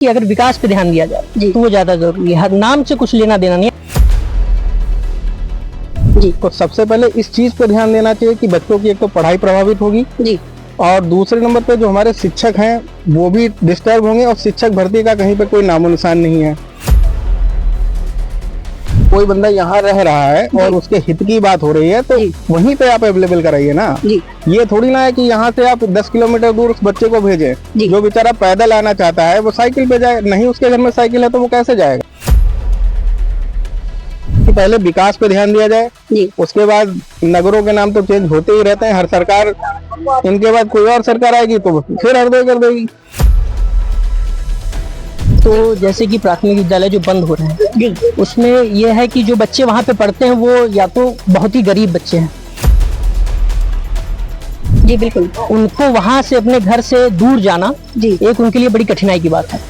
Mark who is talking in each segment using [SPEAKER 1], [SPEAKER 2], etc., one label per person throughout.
[SPEAKER 1] कि अगर विकास पे ध्यान दिया जाए तो वो ज्यादा जरूरी है, नाम से कुछ लेना देना नहीं है।
[SPEAKER 2] जी, तो सबसे पहले इस चीज पर ध्यान देना चाहिए कि बच्चों की एक तो पढ़ाई प्रभावित होगी जी, और दूसरे नंबर पे जो हमारे शिक्षक हैं वो भी डिस्टर्ब होंगे, और शिक्षक भर्ती का कहीं पे कोई नामो निशान नहीं है। कोई बंदा यहाँ रह रहा है और उसके हित की बात हो रही है तो वहीं पे आप अवेलेबल कराइए ना। ये थोड़ी ना है कि यहाँ से आप 10 किलोमीटर दूर उस बच्चे को भेजें। जो बेचारा पैदल आना चाहता है वो साइकिल पे जाए, नहीं उसके घर में साइकिल है तो वो कैसे जाएगा। कि पहले विकास पे ध्यान दिया जाए, उसके बाद नगरों के नाम तो चेंज होते ही रहते हैं हर सरकार, इनके बाद कोई और सरकार आएगी तो फिर हरदोई कर देगी।
[SPEAKER 1] तो जैसे कि प्राथमिक विद्यालय जो बंद हो रहे हैं उसमें यह है कि जो बच्चे वहां पे पढ़ते हैं वो या तो बहुत ही गरीब बच्चे हैं जी, बिल्कुल, उनको वहां से अपने घर से दूर जाना एक उनके लिए बड़ी कठिनाई की बात है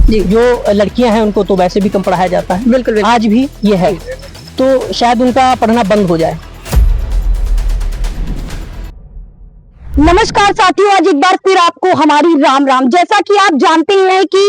[SPEAKER 1] जी। जो लड़कियां हैं उनको तो वैसे भी कम पढ़ाया जाता है, बिल्कुल आज भी ये है, तो शायद उनका पढ़ना बंद हो जाए।
[SPEAKER 3] नमस्कार साथियों, आज एक बार फिर आपको हमारी राम राम। जैसा कि आप जानते हैं कि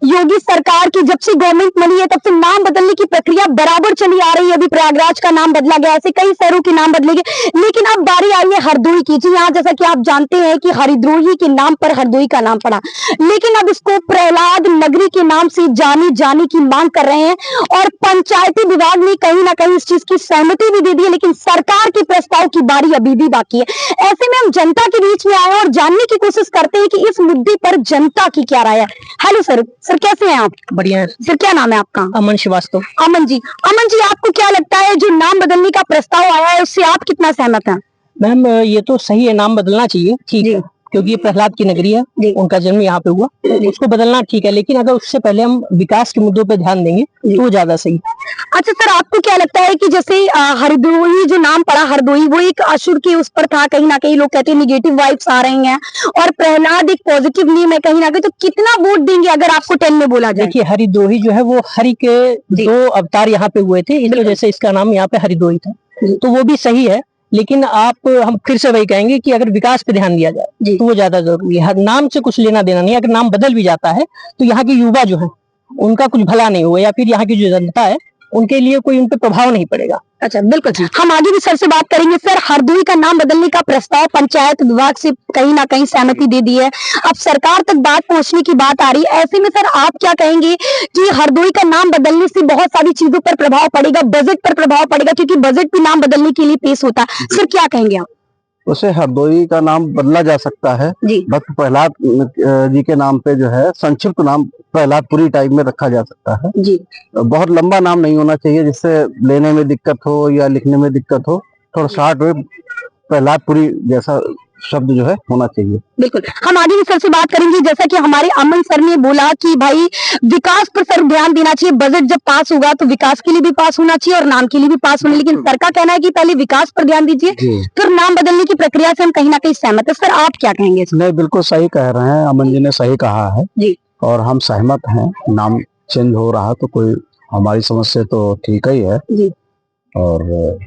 [SPEAKER 3] योगी सरकार की जब से गवर्नमेंट बनी है तब से नाम बदलने की प्रक्रिया बराबर चली आ रही है। अभी प्रयागराज का नाम बदला गया, ऐसे कई शहरों के नाम बदले गए, लेकिन अब बारी आई है हरदोई की। जी हाँ, जैसा कि आप जानते हैं कि हरिद्रोही के नाम पर हरदोई का नाम पड़ा, लेकिन अब इसको प्रहलाद नगरी के नाम से जाने की मांग कर रहे हैं। और पंचायती विभाग ने कहीं ना कहीं इस चीज की सहमति भी दे दी है, लेकिन सरकार के प्रस्ताव की बारी अभी भी बाकी है। ऐसे में हम जनता के बीच में आए और जानने की कोशिश करते हैं कि इस मुद्दे पर जनता की क्या राय है। हेलो सर, कैसे हैं आप?
[SPEAKER 1] बढ़िया है
[SPEAKER 3] सर, क्या नाम है आपका?
[SPEAKER 1] अमन श्रीवास्तव।
[SPEAKER 3] अमन जी, आपको क्या लगता है जो नाम बदलने का प्रस्ताव आया है उससे आप कितना सहमत हैं?
[SPEAKER 1] मैम ये तो सही है, नाम बदलना चाहिए, ठीक है, क्योंकि ये प्रहलाद की नगरी है, उनका जन्म यहाँ पे हुआ, उसको बदलना ठीक है, लेकिन अगर उससे पहले हम विकास के मुद्दों पे ध्यान देंगे तो वो ज्यादा सही।
[SPEAKER 3] अच्छा सर, आपको क्या लगता है कि जैसे हरदोई जो नाम पड़ा, हरदोई वो एक असुर के उस पर था, कहीं ना कहीं लोग कहते हैं निगेटिव वाइब्स आ रही हैं, और प्रहलाद एक पॉजिटिव नेम है कहीं ना कहीं, तो कितना वोट देंगे अगर आपको 10 में बोला जाए?
[SPEAKER 1] देखिए, हरिद्रोही जो है वो हरि के 2 अवतार यहाँ पे हुए थे, इस वजह से इसका नाम यहाँ पे हरिद्रोही था, तो वो भी सही है। लेकिन हम फिर से वही कहेंगे कि अगर विकास पे ध्यान दिया जाए तो वो ज्यादा जरूरी है, नाम से कुछ लेना देना नहीं है। अगर नाम बदल भी जाता है तो यहाँ के युवा जो है उनका कुछ भला नहीं हुआ, या फिर यहाँ की जो जनता है उनके लिए कोई उन पर प्रभाव नहीं पड़ेगा।
[SPEAKER 3] अच्छा, बिल्कुल, हम आगे भी सर से बात करेंगे। सर, हरदोई का नाम बदलने का प्रस्ताव पंचायत विभाग से कहीं ना कहीं सहमति दे दी है, अब सरकार तक बात पहुंचने की बात आ रही है। ऐसे में सर आप क्या कहेंगे कि हरदोई का नाम बदलने से बहुत सारी चीजों पर प्रभाव पड़ेगा, बजट पर प्रभाव पड़ेगा, क्योंकि बजट भी नाम बदलने के लिए पेश होता है। सर, क्या कहेंगे आप?
[SPEAKER 2] उसे हरदोई का नाम बदला जा सकता है, भक्त प्रहलाद जी के नाम पे जो है संक्षिप्त नाम प्रहलादपुरी टाइप में रखा जा सकता है जी। बहुत लंबा नाम नहीं होना चाहिए जिससे लेने में दिक्कत हो या लिखने में दिक्कत हो, थोड़ा शॉर्ट में प्रहलादपुरी जैसा शब्द जो है होना चाहिए।
[SPEAKER 3] बिल्कुल, हम आगे भी सर से बात करेंगे। जैसा कि हमारे अमन सर ने बोला कि भाई विकास पर सर ध्यान देना चाहिए, बजट जब पास होगा तो विकास के लिए भी पास होना चाहिए और नाम के लिए भी पास होना, लेकिन सर का कहना है कि पहले विकास पर ध्यान दीजिए, फिर नाम बदलने की प्रक्रिया से हम कहीं ना कहीं सहमत है। सर, आप क्या कहेंगे?
[SPEAKER 2] नहीं, बिल्कुल सही कह रहे हैं, अमन जी ने सही कहा है जी, और हम सहमत हैं। नाम चेंज हो रहा तो कोई हमारी समझ से तो ठीक ही है जी, और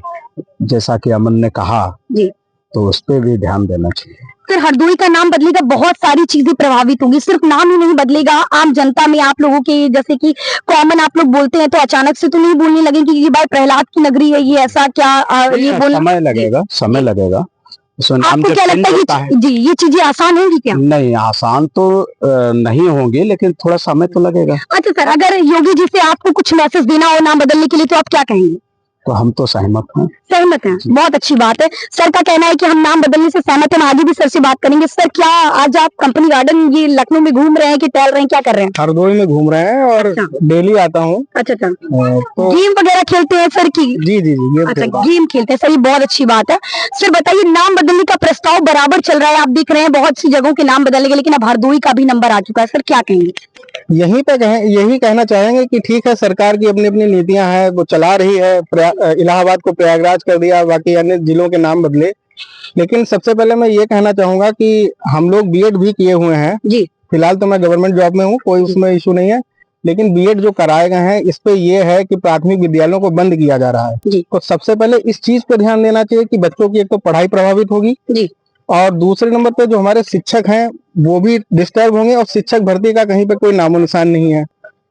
[SPEAKER 2] जैसा कि अमन ने कहा जी, तो उस पर भी ध्यान देना चाहिए।
[SPEAKER 3] फिर हरदोई का नाम बदलेगा, बहुत सारी चीजें प्रभावित होंगी, सिर्फ नाम ही नहीं बदलेगा, आम जनता में आप लोगों के जैसे कि कॉमन आप लोग बोलते हैं तो अचानक से तो नहीं बोलने लगेंगे कि भाई प्रहलाद की नगरी है ये, ऐसा क्या ये बोलना
[SPEAKER 2] समय लगेगा, समय लगेगा।
[SPEAKER 3] आपको क्या लगता है जी ये चीजें आसान होंगी क्या?
[SPEAKER 2] नहीं, आसान तो नहीं होंगी, लेकिन थोड़ा समय तो लगेगा।
[SPEAKER 3] अच्छा सर, अगर योगी जी से आपको कुछ मैसेज देना हो नाम बदलने के लिए तो आप क्या कहेंगे?
[SPEAKER 2] तो हम तो सहमत हैं।
[SPEAKER 3] सहमत हैं, बहुत अच्छी बात है। सर का कहना है कि हम नाम बदलने से सहमत हैं। हम आगे भी सर से बात करेंगे। सर, क्या आज आप कंपनी गार्डन ये लखनऊ में घूम रहे हैं कि टहल रहे हैं, क्या कर रहे हैं?
[SPEAKER 2] हरदोई में घूम रहे हैं और डेली आता हूँ।
[SPEAKER 3] अच्छा, तो गेम वगैरह खेलते हैं सर की?
[SPEAKER 2] जी,
[SPEAKER 3] अच्छा, गेम खेलते हैं सर, ये बहुत अच्छी बात है। सर बताइए, नाम बदलने का प्रस्ताव बराबर चल रहा है, आप देख रहे हैं बहुत सी जगहों के नाम बदलने के, लेकिन अब हरदोई का भी नंबर आ चुका है। सर, क्या कहेंगे?
[SPEAKER 2] यही कहना चाहेंगे कि ठीक है, सरकार की अपनी अपनी नीतियां हैं, वो चला रही है। इलाहाबाद को प्रयागराज कर दिया, बाकी अन्य जिलों के नाम बदले, लेकिन सबसे पहले मैं ये कहना चाहूंगा कि हम लोग बीएड भी किए हुए हैं जी। फिलहाल तो मैं गवर्नमेंट जॉब में हूँ, कोई उसमें इशू नहीं है, लेकिन बीएड जो कराए गए हैं इस पे ये है कि प्राथमिक विद्यालयों को बंद किया जा रहा है जी। तो सबसे पहले इस चीज पे ध्यान देना चाहिए कि बच्चों की एक तो पढ़ाई प्रभावित होगी जी, और दूसरे नंबर पे जो हमारे शिक्षक हैं वो भी डिस्टर्ब होंगे, और शिक्षक भर्ती का कहीं पे कोई नामो निशान नहीं है।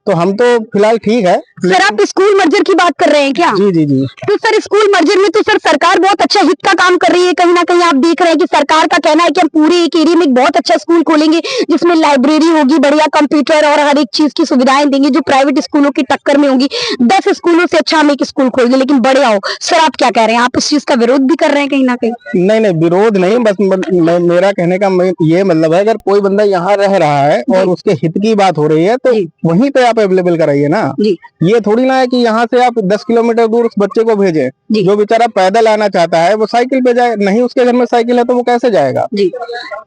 [SPEAKER 2] तो हम तो फिलहाल ठीक है।
[SPEAKER 3] सर आप स्कूल मर्जर की बात कर रहे हैं क्या?
[SPEAKER 2] जी जी जी।
[SPEAKER 3] तो सर स्कूल मर्जर में तो सर सरकार बहुत अच्छा हित का काम कर रही है। कहीं ना कहीं आप देख रहे हैं कि सरकार का कहना है कि हम पूरे एक एरिया में एक बहुत अच्छा स्कूल खोलेंगे जिसमें लाइब्रेरी होगी, बढ़िया कंप्यूटर और हर एक चीज की सुविधाएं देंगे जो प्राइवेट स्कूलों की टक्कर में होंगी। 10 स्कूलों से अच्छा हम एक स्कूल खोल दें, लेकिन बड़े आओ। सर आप क्या कह रहे हैं? आप इस चीज का विरोध भी कर रहे हैं कहीं ना कहीं?
[SPEAKER 2] नहीं नहीं, विरोध नहीं, बस मेरा कहने का ये मतलब है, अगर कोई बंदा यहाँ रह रहा है और उसके हित की बात हो रही है तो वहीं पे आप अवेलेबल कराइए ना। ये थोड़ी ना है कि यहाँ से आप 10 किलोमीटर दूर उस बच्चे को भेजें। जो बेचारा पैदल आना चाहता है वो साइकिल पे जाए, नहीं उसके घर में साइकिल है तो वो कैसे जाएगा?
[SPEAKER 3] जी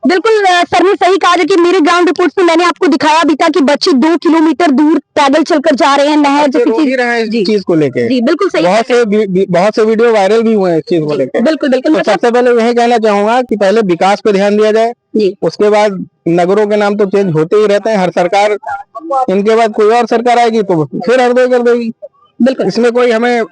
[SPEAKER 3] बिल्कुल सर ने सही कहा कि मेरे ग्राउंड रिपोर्ट में मैंने आपको दिखाया भी था कि बच्चे 2 किलोमीटर दूर पैदल चलकर जा रहे हैं नहर
[SPEAKER 2] इस चीज को लेके।
[SPEAKER 3] जी बिल्कुल सही।
[SPEAKER 2] बहुत से वीडियो वायरल भी हुए हैं इस चीज को लेकर।
[SPEAKER 3] बिल्कुल बिल्कुल।
[SPEAKER 2] तो सबसे पहले यही कहना चाहूंगा कि पहले विकास पे ध्यान दिया जाए, उसके बाद नगरों के नाम तो चेंज होते ही रहते हैं हर सरकार। इनके बाद कोई और सरकार आएगी तो फिर हरदोई कर देगी। बिल्कुल, इसमें कोई हमें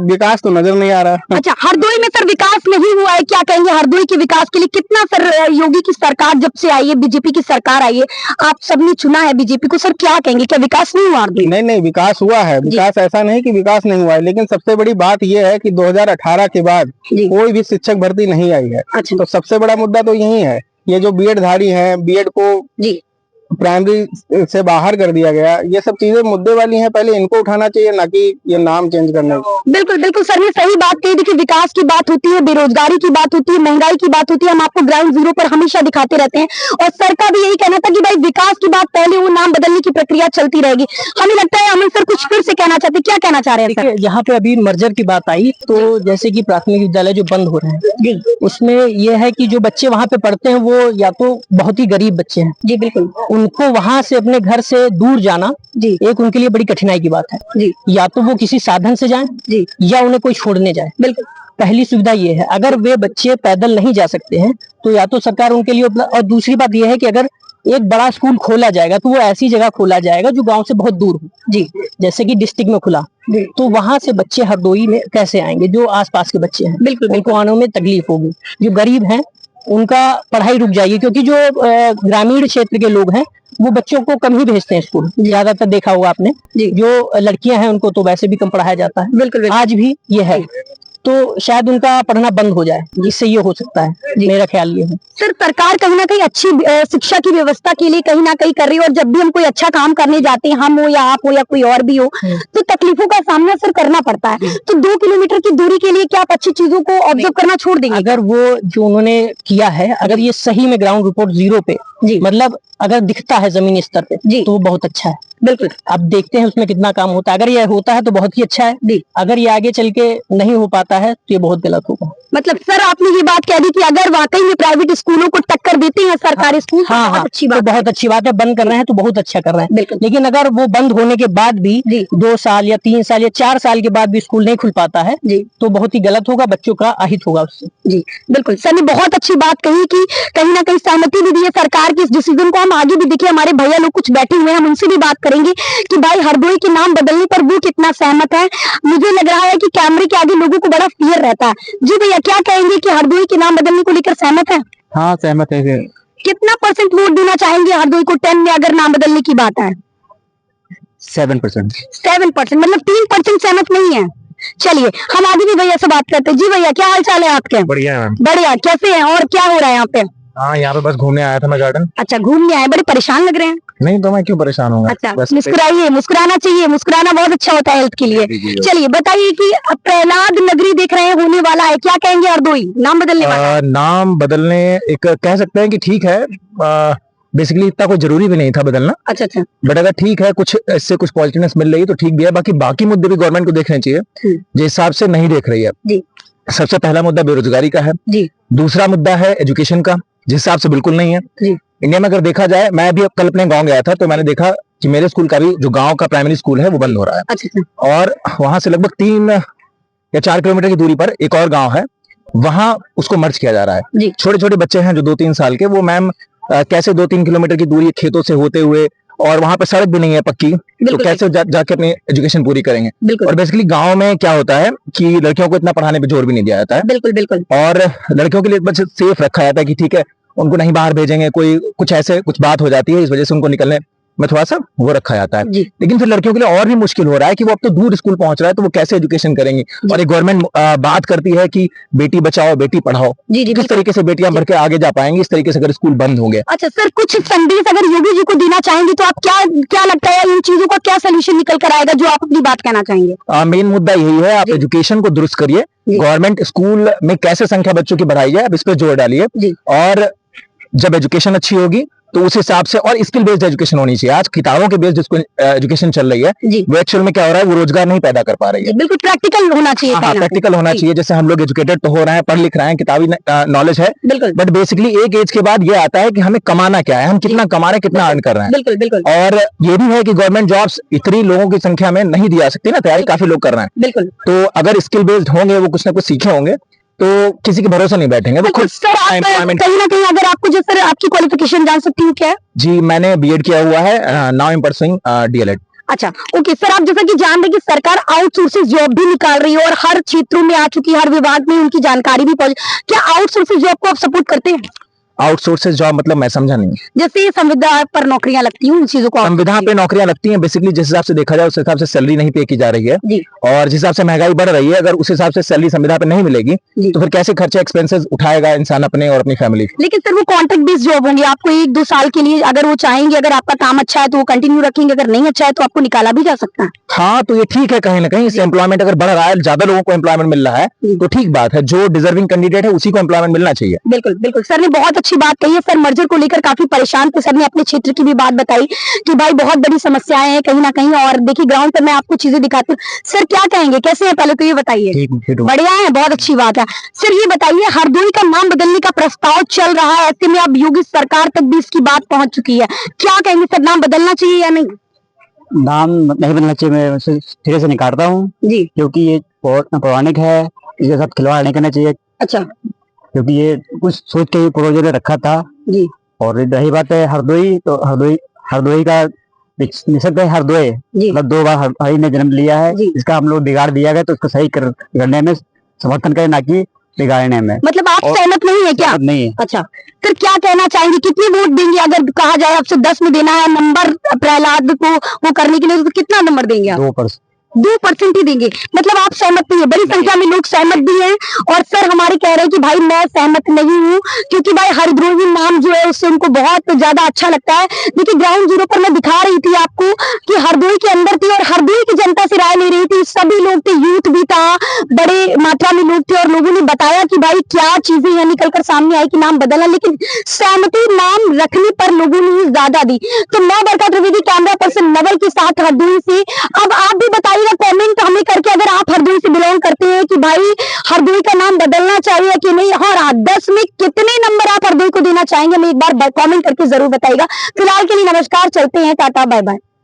[SPEAKER 2] विकास तो नजर नहीं आ रहा।
[SPEAKER 3] अच्छा, हरदोई में सर विकास नहीं हुआ है, क्या कहेंगे हरदोई के विकास के लिए? कितना सर योगी की सरकार जब से आई है, बीजेपी की सरकार आई है, आप सबने चुना है बीजेपी को, सर क्या कहेंगे, क्या विकास नहीं हुआ हरदोई?
[SPEAKER 2] नहीं नहीं, विकास हुआ है। विकास ऐसा नहीं कि विकास नहीं हुआ है, लेकिन सबसे बड़ी बात यह है कि 2018 के बाद कोई भी शिक्षक भर्ती नहीं आई है।
[SPEAKER 3] अच्छा।
[SPEAKER 2] तो सबसे बड़ा मुद्दा तो यही है। ये जो बीएड धारी है, बीएड को प्राइमरी से बाहर कर दिया गया, ये सब चीजें मुद्दे वाली हैं, पहले इनको उठाना चाहिए, ना कि ये नाम चेंज करने को।
[SPEAKER 3] बिल्कुल बिल्कुल सर ने सही बात कही। देखिए विकास की बात होती है, बेरोजगारी की बात होती है, महंगाई की बात होती है, हम आपको ग्राउंड जीरो पर हमेशा दिखाते रहते हैं। और सर का भी यही कहना था कि भाई विकास की बात पहले, वो नाम बदलने की प्रक्रिया चलती रहेगी। हमें लगता है अमन सर कुछ फिर से कहना चाहते, क्या कहना चाह रहे हैं सर?
[SPEAKER 1] यहाँ पे अभी मर्जर की बात आई तो जैसे कि प्राथमिक विद्यालय जो बंद हो रहे हैं, उसमें यह है कि जो बच्चे वहाँ पे पढ़ते हैं वो या तो बहुत ही गरीब बच्चे हैं।
[SPEAKER 3] जी बिल्कुल।
[SPEAKER 1] उनको वहाँ से अपने घर से दूर जाना एक उनके लिए बड़ी कठिनाई की बात है। या तो वो किसी साधन से जाएं या उन्हें कोई छोड़ने जाए।
[SPEAKER 3] बिल्कुल,
[SPEAKER 1] पहली सुविधा ये है। अगर वे बच्चे पैदल नहीं जा सकते हैं तो या तो सरकार उनके लिए और दूसरी बात यह है कि अगर एक बड़ा स्कूल खोला जाएगा तो वो ऐसी जगह खोला जाएगा जो गांव से बहुत दूर हो। जैसे कि डिस्ट्रिक्ट में खुला तो वहां से बच्चे हरदोई में कैसे आएंगे? जो आसपास के बच्चे हैं, बिल्कुल उनको आने में तकलीफ होगी। जो गरीब हैं उनका पढ़ाई रुक जाएगी, क्योंकि जो ग्रामीण क्षेत्र के लोग हैं वो बच्चों को कम ही भेजते हैं स्कूल। ज्यादातर देखा होगा आपने, जो लड़कियां हैं उनको तो वैसे भी कम पढ़ाया जाता है। बिल्कुल, आज भी ये है। तो शायद उनका पढ़ना बंद हो जाए, जिससे ये हो सकता है। मेरा ख्याल ये है।
[SPEAKER 3] सर सरकार कहीं ना कहीं अच्छी शिक्षा की व्यवस्था के लिए कहीं ना कहीं कर रही है, और जब भी हम कोई अच्छा काम करने जाते हैं, हम हो या आप हो या कोई और भी हो, तो तकलीफों का सामना सर करना पड़ता है। तो 2 किलोमीटर की दूरी के लिए क्या आप अच्छी चीजों को ऑब्जर्व करना छोड़ देंगे?
[SPEAKER 1] अगर वो जो उन्होंने किया है, अगर ये सही में ग्राउंड रिपोर्ट जीरो पे, मतलब अगर दिखता है जमीनी स्तर पे, तो वो बहुत अच्छा है। बिल्कुल, अब देखते हैं उसमें कितना काम होता है। अगर ये होता है तो बहुत ही अच्छा है। अगर ये आगे चल के नहीं हो पाता है तो ये बहुत गलत होगा।
[SPEAKER 3] मतलब सर आपने ये बात कह दी कि अगर वाकई में प्राइवेट स्कूलों को टक्कर देते हैं सरकारी स्कूल,
[SPEAKER 1] हाँ, अच्छी बात, तो बहुत अच्छी बात है। बंद कर रहे हैं तो बहुत अच्छा कर रहे हैं। बिल्कुल, लेकिन अगर वो बंद होने के बाद भी 2 साल या 3 साल या 4 साल के बाद भी स्कूल नहीं खुल पाता है तो बहुत ही गलत होगा, बच्चों का अहित होगा उससे।
[SPEAKER 3] जी बिल्कुल, सर ने बहुत अच्छी बात कही कि कहीं ना कहीं सहमति भी दी है सरकार की इस डिसीजन को। हम आगे भी देखिए, हमारे भैया लोग कुछ बैठे हुए हैं, हम उनसे भी बात करेंगे कि भाई हरदोई के नाम बदलने पर वो कितना सहमत है। मुझे लग रहा है कि कैमरे के आगे लोगों को बड़ा फियर रहता है। जी भैया, क्या कहेंगे कि हरदोई के नाम बदलने को लेकर सहमत है?
[SPEAKER 2] हाँ, सहमत है।
[SPEAKER 3] कितना % वोट देना चाहेंगे हरदोई को 10 में अगर नाम बदलने की बात है?
[SPEAKER 2] 7%।
[SPEAKER 3] 7%, मतलब 3% सहमत नहीं है। चलिए हम आगे भी भैया से बात करते हैं। जी भैया, क्या हाल चाल है आपके?
[SPEAKER 2] बढ़िया है।
[SPEAKER 3] बढ़िया, कैसे हैं और क्या हो रहा है यहाँ पे?
[SPEAKER 2] हाँ, यहाँ पे बस घूमने आया था मैं गार्डन।
[SPEAKER 3] अच्छा, घूमने आए, बड़े परेशान लग रहे हैं।
[SPEAKER 2] नहीं तो मैं क्यों परेशान होगा?
[SPEAKER 3] अच्छा, मुस्कुराइए, मुस्कुराना चाहिए, मुस्कुराना बहुत अच्छा होता है हेल्थ के लिए। चलिए बताइए कि प्रहलाद नगरी देख रहे हैं होने वाला है, क्या कहेंगे हरदोई नाम बदलने वाला है?
[SPEAKER 2] नाम बदलने एक कह सकते हैं कि ठीक है। बेसिकली इतना कोई जरूरी भी नहीं था बदलना।
[SPEAKER 3] अच्छा,
[SPEAKER 2] बट अगर ठीक है, कुछ इससे कुछ पॉजिटिवनेस मिल रही है तो ठीक भी है। बाकी मुद्दे भी गवर्नमेंट को देखने चाहिए, जिस हिसाब से नहीं देख रही है। सबसे पहला मुद्दा बेरोजगारी का है। दूसरा मुद्दा है एजुकेशन का, जिस हिसाब से बिल्कुल नहीं है। इंडिया में अगर देखा जाए, मैं भी कल अपने गांव गया था तो मैंने देखा कि मेरे स्कूल का भी, जो गांव का प्राइमरी स्कूल है, वो बंद हो रहा है।
[SPEAKER 3] अच्छा।
[SPEAKER 2] और वहां से लगभग 3 या 4 किलोमीटर की दूरी पर एक और गांव है, वहां उसको मर्ज किया जा रहा है। छोटे छोटे बच्चे हैं जो 2-3 साल के, वो मैम कैसे 2-3 किलोमीटर की दूरी खेतों से होते हुए
[SPEAKER 4] और वहाँ पे सड़क भी नहीं है पक्की, तो कैसे जाके अपनी एजुकेशन पूरी करेंगे। और बेसिकली गांव में क्या होता है कि लड़कियों को इतना पढ़ाने पे जोर भी नहीं दिया जाता है।
[SPEAKER 3] बिल्कुल।
[SPEAKER 4] और लड़कियों के लिए बस सेफ रखा जाता है कि ठीक है उनको नहीं बाहर भेजेंगे, कोई कुछ बात हो जाती है इस वजह से उनको निकलने में थोड़ा सा वो रखा जाता है। लेकिन फिर लड़कियों के लिए और भी मुश्किल हो रहा है कि वो अब तो दूर स्कूल पहुंच रहा है, तो वो कैसे एजुकेशन करेंगी। और एक गवर्नमेंट बात करती है कि बेटी बचाओ बेटी पढ़ाओ, किस तरीके से बेटियां बढ़ के आगे जा पाएंगी इस तरीके से अगर स्कूल बंद होंगे।
[SPEAKER 3] अच्छा सर, कुछ संदेश अगर योगी जी को देना चाहेंगे तो आप क्या लगता है इन चीजों का क्या सोल्यूशन निकल कर आएगा, जो आप अपनी बात कहना चाहेंगे?
[SPEAKER 4] मेन मुद्दा यही है, आप एजुकेशन को दुरुस्त करिए। गवर्नमेंट स्कूल में कैसे संख्या बच्चों की बढ़ाई जाए, अब इस पर जोर डालिए। और जब एजुकेशन अच्छी होगी तो उस हिसाब से, और स्किल बेस्ड एजुकेशन होनी चाहिए। आज किताबों के बेस्ड जिसको एजुकेशन चल रही है वो एक्चुअल में क्या हो रहा है, वो रोजगार नहीं पैदा कर पा रही है।
[SPEAKER 3] बिल्कुल प्रैक्टिकल होना चाहिए।
[SPEAKER 4] हाँ, प्रैक्टिकल होना चाहिए। जैसे हम लोग एजुकेटेड तो हो रहे हैं, पढ़ लिख रहे हैं, किताबी नॉलेज है, बट बेसिकली एक एज के बाद ये आता है कि हमें कमाना क्या है, हम कितना कमा रहे हैं, कितना अर्न कर रहे हैं।
[SPEAKER 3] बिल्कुल।
[SPEAKER 4] और ये भी है कि गवर्नमेंट जॉब्स इतनी लोगों की संख्या में नहीं दी जा सकती ना, तैयारी काफी लोग कर रहे हैं।
[SPEAKER 3] बिल्कुल।
[SPEAKER 4] तो अगर स्किल बेस्ड होंगे, वो कुछ ना कुछ सीखे होंगे, तो किसी के भरोसे नहीं बैठेंगे वो खुद।
[SPEAKER 3] सर आप कहीं ना कहीं अगर आपको जो सर आपकी क्वालिफिकेशन जान सकती हूँ क्या है?
[SPEAKER 4] जी मैंने बीएड किया हुआ है, now I am pursuing DElEd.
[SPEAKER 3] अच्छा ओके सर, आप जैसा कि जान रहे कि सरकार आउटसोर्सेज जॉब भी निकाल रही है और हर क्षेत्रों में आ चुकी है, हर विभाग में उनकी जानकारी भी पहुंच। क्या आउटसोर्सेज जॉब को आप सपोर्ट करते हैं?
[SPEAKER 4] आउटसोर्सेज जॉब मतलब मैं समझा नहीं।
[SPEAKER 3] जैसे संविदा पर नौकरियां लगती हैं, उन चीजों को
[SPEAKER 4] संविदा पे नौकरियां लगती हैं, बेसिकली जिस हिसाब से देखा जाए उस हिसाब से सैलरी नहीं पे की जा रही है। और जिस हिसाब से महंगाई बढ़ रही है, अगर उस हिसाब से सैलरी संविदा पे नहीं मिलेगी तो फिर कैसे खर्चे एक्सपेंसेस उठाएगा इंसान अपने और अपनी फैमिली।
[SPEAKER 3] लेकिन सर वो कॉन्ट्रैक्ट बेस्ड जॉब होंगी, आपको 1-2 साल के लिए अगर वो चाहेंगे, अगर आपका काम अच्छा है तो वो कंटिन्यू रखेंगे, अगर नहीं अच्छा है तो आपको निकाला भी जा सकता है।
[SPEAKER 4] हाँ तो ये ठीक है, कहीं ना कहीं इससे एम्प्लॉयमेंट अगर बढ़ रहा है, ज्यादा लोगों को एम्प्लॉयमेंट मिल रहा है तो ठीक बात है। जो डिजर्विंग कैंडिडेट है उसी को एम्प्लॉयमेंट मिलना चाहिए।
[SPEAKER 3] बिल्कुल सर ने बहुत अच्छी बात कही है। सर मर्जर को लेकर काफी परेशान थे, सर ने अपने क्षेत्र की भी बात बताई कि भाई बहुत बड़ी समस्याएं हैं कहीं ना कहीं। और देखिए ग्राउंड पर मैं आपको चीजें दिखाती हूँ। सर क्या कहेंगे, कैसे है पहले तो ये बताइए? बढ़िया है, बहुत अच्छी बात है। सर ये बताइए, हरदोई का नाम बदलने का प्रस्ताव चल रहा है, ऐसे में अब योगी सरकार तक भी इसकी बात पहुंच चुकी है, क्या कहेंगे सर, नाम बदलना चाहिए या नहीं?
[SPEAKER 5] नाम नहीं बदलना चाहिए, मैं उसे सिरे से निकालता हूँ जी, क्योंकि ये पौराणिक है, इसके साथ खिलवाड़ नहीं करना चाहिए। अच्छा, क्योंकि ये कुछ सोच के पूर्वजों ने रखा था जी। और रही बात है हरदोई, तो हरदोई का निषेध है। हरदोई मतलब 2 बार हरि ने जन्म लिया है, इसका हम लोग बिगाड़ दिया गया, तो उसको सही करने में समर्थन करें, ना कि बिगाड़ने में।
[SPEAKER 3] मतलब आप सहमत नहीं है क्या?
[SPEAKER 5] नहीं है।
[SPEAKER 3] अच्छा, फिर क्या कहना चाहेंगे, कितने वोट देंगे अगर कहा जाए आपसे 10 में देना है नंबर प्रहलाद को वो करने के लिए, तो कितना नंबर देंगे आप? 2% ही देंगे। मतलब आप सहमत नहीं है? बड़ी संख्या में लोग सहमत भी हैं और सर हमारे कह रहे हैं कि भाई मैं सहमत नहीं हूँ, क्योंकि भाई हरद्रोही नाम जो है उससे उनको बहुत ज्यादा अच्छा लगता है। देखिए ग्राउंड जीरो पर मैं दिखा रही थी आपको कि हरदोई के अंदर थी और हरदोई की जनता से राय ले रही थी, सभी लोग थे, यूथ भी था, बड़े मात्रा में लोग थे और लोगों ने बताया कि भाई क्या चीजें यहाँ निकल कर सामने आई कि नाम बदलना, लेकिन सहमति नाम रखने पर लोगों ने ज्यादा दी। तो मैं बरकत त्रिवेदी, कैमरा पर्सन नवल के साथ हरदोई से। अब आप भी बताइए कमेंट हमें करके, अगर आप हरदोई से बिलोंग करते हैं, कि भाई हरदोई का नाम बदलना चाहिए कि नहीं, और 10 में कितने नंबर आप हरदोई को देना चाहेंगे, हमें एक बार कमेंट करके जरूर बताइएगा। फिलहाल के लिए नमस्कार, चलते हैं, टाटा बाय बाय।